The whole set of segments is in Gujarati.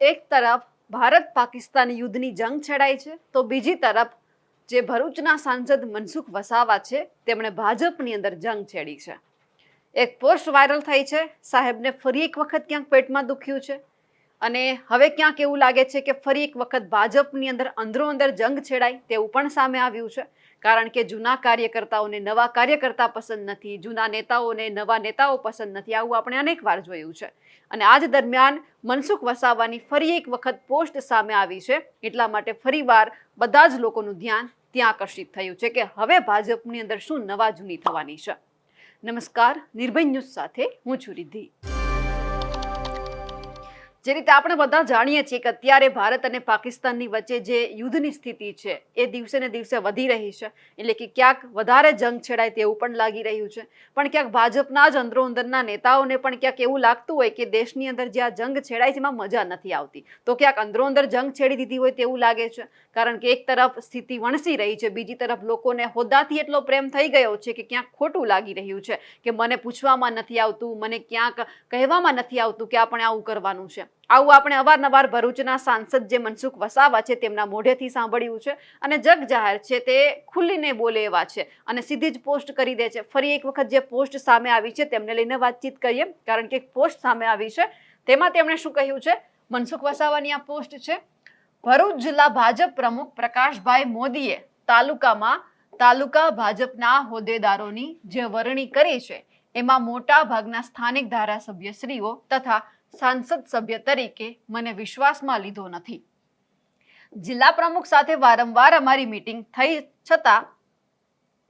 એક તરફ ભારત પાકિસ્તાન યુદ્ધની જંગ છેડાઈ છે તો બીજી તરફ જે ભરૂચના સાંસદ મનસુખ વસાવા છે તેમણે ભાજપની અંદર જંગ છેડી છે। એક પોસ્ટ વાયરલ થઈ છે, સાહેબને ફરી એક વખત ક્યાંક પેટમાં દુખ્યું છે અને હવે ક્યાંક એવું લાગે છે કે ફરી એક વખત ભાજપની અંદર અંદરો અંદર જંગ છેડાય તેવું પણ સામે આવ્યું છે। કારણ કે જૂના કાર્યકર્તાઓને નવા કાર્યકર્તા પસંદ નથી, જૂના નેતાઓને નવા નેતાઓ પસંદ નથી, આવું આપણે અનેક વાર જોયું છે। અને આજ દરમિયાન મનસુખ વસાવાની ફરી એક વખત પોસ્ટ સામે આવી છે, એટલા માટે ફરીવાર બધા જ લોકોનું ધ્યાન ત્યાં આકર્ષિત થયું છે કે હવે ભાજપની અંદર શું નવા જૂની થવાની છે। નમસ્કાર, નિર્ભય ન્યૂઝ સાથે હું છું રિદ્ધિ। જે રીતે આપણે બધા જાણીએ છીએ કે અત્યારે ભારત અને પાકિસ્તાનની વચ્ચે જે યુદ્ધની સ્થિતિ છે એ દિવસે ને દિવસે વધી રહી છે, એટલે કે ક્યાંક વધારે જંગ છેડાય તેવું પણ લાગી રહ્યું છે। પણ ક્યાંક ભાજપના જ અંદરો અંદરના નેતાઓને પણ ક્યાંક એવું લાગતું હોય કે દેશની અંદર જે આ જંગ છેડાય છે એમાં મજા નથી આવતી, તો ક્યાંક અંદરો અંદર જંગ છેડી દીધી હોય તેવું લાગે છે। કારણ કે એક તરફ સ્થિતિ વણસી રહી છે, બીજી તરફ લોકોને હોદ્દાથી એટલો પ્રેમ થઈ ગયો છે કે ક્યાંક ખોટું લાગી રહ્યું છે કે મને પૂછવામાં નથી આવતું, મને ક્યાંક કહેવામાં નથી આવતું કે આપણે આવું કરવાનું છે। આવું આપણે અવારનવાર ભરૂચના સાંસદ જે મનસુખ વસાવા છે તેમના મોઢેથી સાંભળ્યું છે અને જગ જાહેર છે તે ખુલ્લીને બોલે એવા છે અને સીધી જ પોસ્ટ કરી દે છે। ફરી એક વખત જે પોસ્ટ સામે આવી છે તેમને લઈને વાતચીત કરીએ, કારણ કે એક પોસ્ટ સામે આવી છે તેમાં તેમણે શું કહ્યું છે। મનસુખ વસાવાની આ પોસ્ટ છે, ભરૂચ જિલ્લા ભાજપ પ્રમુખ પ્રકાશભાઈ મોદીએ તાલુકા ભાજપના હોદ્દેદારોની જે વરણી કરી છે એમાં મોટા ભાગના સ્થાનિક ધારાસભ્યશ્રીઓ તથા સાંસદ સભ્ય તરીકે મને વિશ્વાસમાં લીધો નથી। જિલ્લા પ્રમુખ સાથે વારંવાર અમારી મીટિંગ થઈ છતાં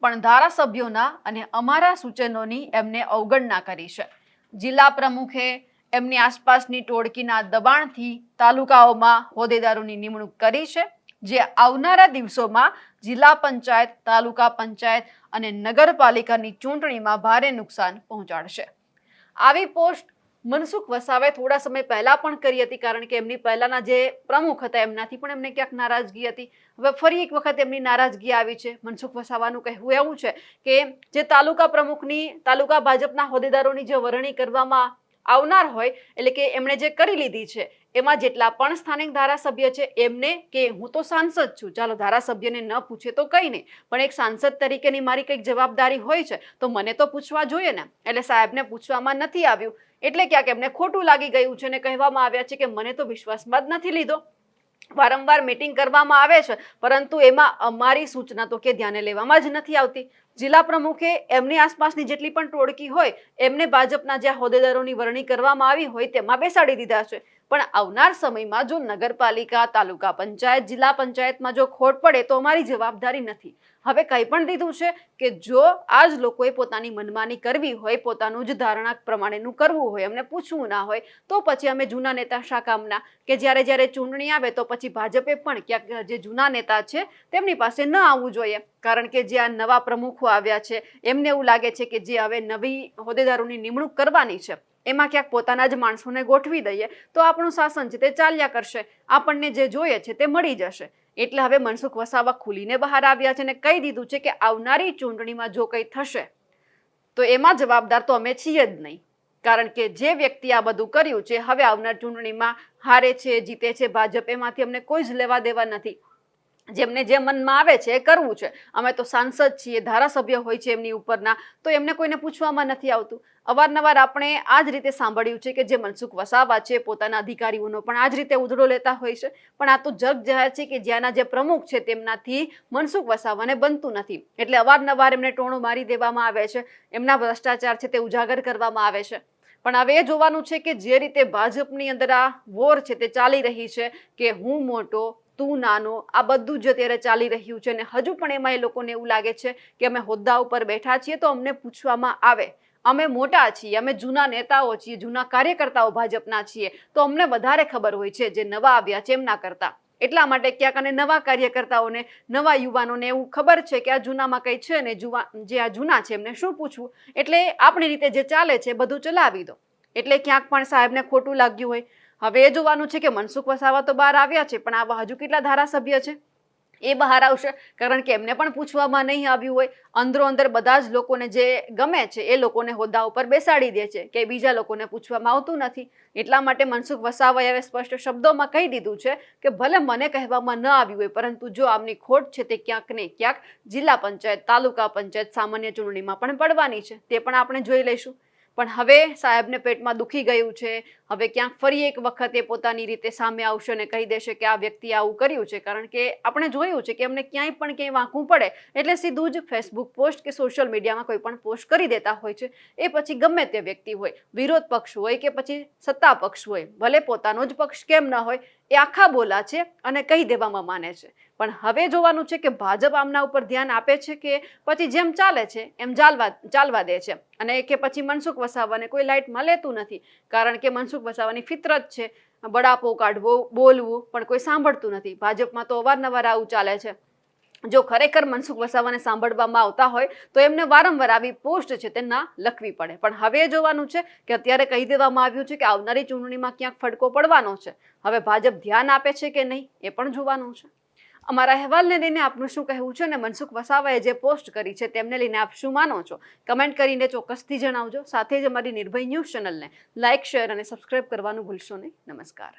પણ ધારાસભ્યોના અને અમારા સૂચનોની એમને અવગણના કરી છે। જિલ્લા પ્રમુખે એમની આસપાસની ટોળકીના દબાણથી તાલુકાઓમાં હોદ્દેદારોની નિમણૂક કરી છે, જે આવનારા દિવસોમાં જિલ્લા પંચાયત, તાલુકા પંચાયત અને નગરપાલિકાની ચૂંટણીમાં ભારે નુકસાન પહોંચાડશે। આવી પોસ્ટ મનસુખ વસાવાએ થોડા સમય પહેલા પણ કરી હતી, કારણ કે એમની પહેલાના જે પ્રમુખ હતા એમનાથી પણ એમને ક્યાંક નારાજગી હતી। હવે ફરી એક વખત એમની નારાજગી આવી છે। મનસુખ વસાવાનું કહેવું એવું છે કે જે તાલુકા ભાજપના હોદ્દેદારોની જે વરણી કરવામાં આવનાર હોય, એટલે કે એમણે જે કરી લીધી છે એમાં જેટલા પણ સ્થાનિક ધારાસભ્ય છે એમને કે હું તો સાંસદ છું, ચાલો ધારાસભ્યને ન પૂછે તો કંઈ નહીં, પણ એક સાંસદ તરીકેની મારી કંઈક જવાબદારી હોય છે તો મને તો પૂછવા જોઈએ ને। એટલે સાહેબને પૂછવામાં નથી આવ્યું એટલે ક્યાંક એમને ખોટું લાગી ગયું છે અને કહેવામાં આવ્યા છે કે મને તો વિશ્વાસમાં જ નથી લીધો। વારંવાર મીટિંગ કરવામાં આવે છે પરંતુ એમાં અમારી સૂચના તો કે ધ્યાને લેવામાં જ નથી આવતી। જિલ્લા પ્રમુખે એમની આસપાસની જેટલી પણ ટોળકી હોય એમને ભાજપના જે હોદ્દેદારોની વરણી કરવામાં આવી હોય તેમાં બેસાડી દીધા છે, પણ આવનાર સમયમાં જો નગરપાલિકા, તાલુકા પંચાયત, જિલ્લા પંચાયતમાં જો ખોટ પડે તો અમારી જવાબદારી નથી। હવે કંઈ પણ દીધું છે કે જો આ જ લોકોએ પોતાની મનમાની કરવી હોય, પોતાનું જ ધારણા પ્રમાણેનું કરવું હોય, અમને પૂછવું ના હોય, તો પછી અમે જૂના નેતા શા કામના કે જ્યારે ચૂંટણી આવે તો પછી ભાજપે પણ ક્યાંક જે જૂના નેતા છે તેમની પાસે ન આવવું જોઈએ। કારણ કે જે આ નવા પ્રમુખો આવ્યા છે એમને એવું લાગે છે કે જે હવે નવી હોદ્દેદારોની નિમણૂક કરવાની છે એમાં ક્યાંક પોતાના જ માણસોને ગોઠવી દઈએ તો આપણું શાસન છે તે ચાલ્યા કરશે, આપણને જે જોઈએ છે તે મળી જશે। એટલે હવે મનસુખ વસાવા ખુલીને બહાર આવ્યા છે અને કહી દીધું છે કે આવનારી ચૂંટણીમાં જો કંઈ થશે તો એમાં જવાબદાર તો અમે છીએ જ નહીં, કારણ કે જે વ્યક્તિ આ બધું કર્યું છે હવે આવનાર ચૂંટણીમાં હારે છે, જીતે છે ભાજપ, એમાંથી અમને કોઈ જ લેવા દેવા નથી। જેમને જે મનમાં આવે છે એ કરવું છે, અમે તો સાંસદ છીએ, ધારાસભ્ય હોય છે એમની ઉપરના, તો એમને કોઈને પૂછવામાં નથી આવતું। અવારનવાર આપણે આ જ રીતે સાંભળ્યું છે કે જે મનસુખ વસાવા છે પોતાના અધિકારીઓનો પણ આ જ રીતે ઉધડો લેતા હોય છે, પણ આ તો જગ જાહેર છે કે જ્યાંના જે પ્રમુખ છે તેમનાથી મનસુખ વસાવાને બનતું નથી, એટલે અવારનવાર એમને ટોણો મારી દેવામાં આવે છે, એમના ભ્રષ્ટાચાર છે તે ઉજાગર કરવામાં આવે છે। પણ હવે એ જોવાનું છે કે જે રીતે ભાજપની અંદર આ વોર છે તે ચાલી રહી છે કે હું મોટો તું નાનો, આ બધું જ અત્યારે ચાલી રહ્યું છે અને હજુ પણ એમાં એ લોકોને એવું લાગે છે કે અમે હોદ્દા ઉપર બેઠા છીએ તો અમને પૂછવામાં આવે, અમે મોટા છીએ, અમે જૂના નેતાઓ છીએ, જૂના કાર્યકર્તાઓ ભાજપના છીએ, તો અમને વધારે ખબર હોય છે જે નવા આવ્યા છે એમના કરતા। એટલા માટે ક્યાંક અને નવા કાર્યકર્તાઓને, નવા યુવાનોને એવું ખબર છે કે આ જૂનામાં કંઈ છે ને, જે આ જૂના છે એમને શું પૂછવું, એટલે આપણી રીતે જે ચાલે છે બધું ચલાવી દો। એટલે ક્યાંક પણ સાહેબને ખોટું લાગ્યું હોય। હવે એ જોવાનું છે કે મનસુખ વસાવા તો બહાર આવ્યા છે પણ આવા હજુ કેટલા ધારાસભ્ય છે એ બહાર આવશે, કારણ કે એમને પણ પૂછવામાં નહીં આવ્યું હોય. અંદરો અંદર બધા જ લોકોને જે ગમે છે એ લોકોને હોદ્દા ઉપર બેસાડી દે છે કે બીજા લોકોને પૂછવામાં આવતું નથી. એટલા માટે મનસુખ વસાવાએ હવે સ્પષ્ટ શબ્દોમાં કહી દીધું છે કે ભલે મને કહેવામાં ન આવ્યું હોય, પરંતુ જો આમની ખોટ છે તે ક્યાંક ને ક્યાંક જિલ્લા પંચાયત, તાલુકા પંચાયત, સામાન્ય ચૂંટણીમાં પણ પડવાની છે. તે પણ આપણે જોઈ લઈશું. પણ હવે સાહેબને પેટમાં દુખી ગયું છે. હવે ક્યાંક ફરી એક વખત એ પોતાની રીતે સામે આવશે અને કહી દેશે કે આ વ્યક્તિએ આવું કર્યું છે. કારણ કે આપણે જોયું છે કે એમને ક્યાંય પણ ક્યાંય વાંકવું પડે એટલે સીધું જ ફેસબુક પોસ્ટ કે સોશિયલ મીડિયામાં કોઈ પણ પોસ્ટ કરી દેતા હોય છે. એ પછી ગમે તે વ્યક્તિ હોય, વિરોધ પક્ષ હોય કે પછી સત્તા પક્ષ હોય, ભલે પોતાનો જ પક્ષ કેમ ન હોય, એ આખા બોલા છે અને કહી દેવામાં માને છે. પણ હવે જોવાનું છે કે ભાજપ આમના ઉપર ધ્યાન આપે છે કે પછી જેમ ચાલે છે એમ ચાલવા દે છે, અને કે પછી મનસુખ વસાવાને કોઈ લાઇટમાં લેતું નથી. કારણ કે મનસુખ વસાવાની ફિતરત છે બડાપો કાઢવો, બોલવું, પણ કોઈ સાંભળતું નથી. ભાજપમાં તો અવારનવાર આવું ચાલે છે. જો ખરેખર મનસુખ વસાવાને સાંભળવામાં આવતા હોય તો એમને વારંવાર આવી પોસ્ટ છે તે ના લખવી પડે. પણ હવે જોવાનું છે કે અત્યારે કહી દેવામાં આવ્યું છે કે આવનારી ચૂંટણીમાં ક્યાંક ફટકો પડવાનો છે. હવે ભાજપ ધ્યાન આપે છે કે નહીં એ પણ જોવાનું છે. અમારા અહેવાલને લઈને આપનું શું કહેવું છે અને મનસુખ વસાવાએ જે પોસ્ટ કરી છે તેમને લઈને આપ શું માનો છો? કમેન્ટ કરીને ચોક્કસથી જણાવજો. સાથે જ અમારી નિર્ભય ન્યૂઝ ચેનલને લાઇક, શેર અને સબસ્ક્રાઇબ કરવાનું ભૂલશો નહીં. નમસ્કાર.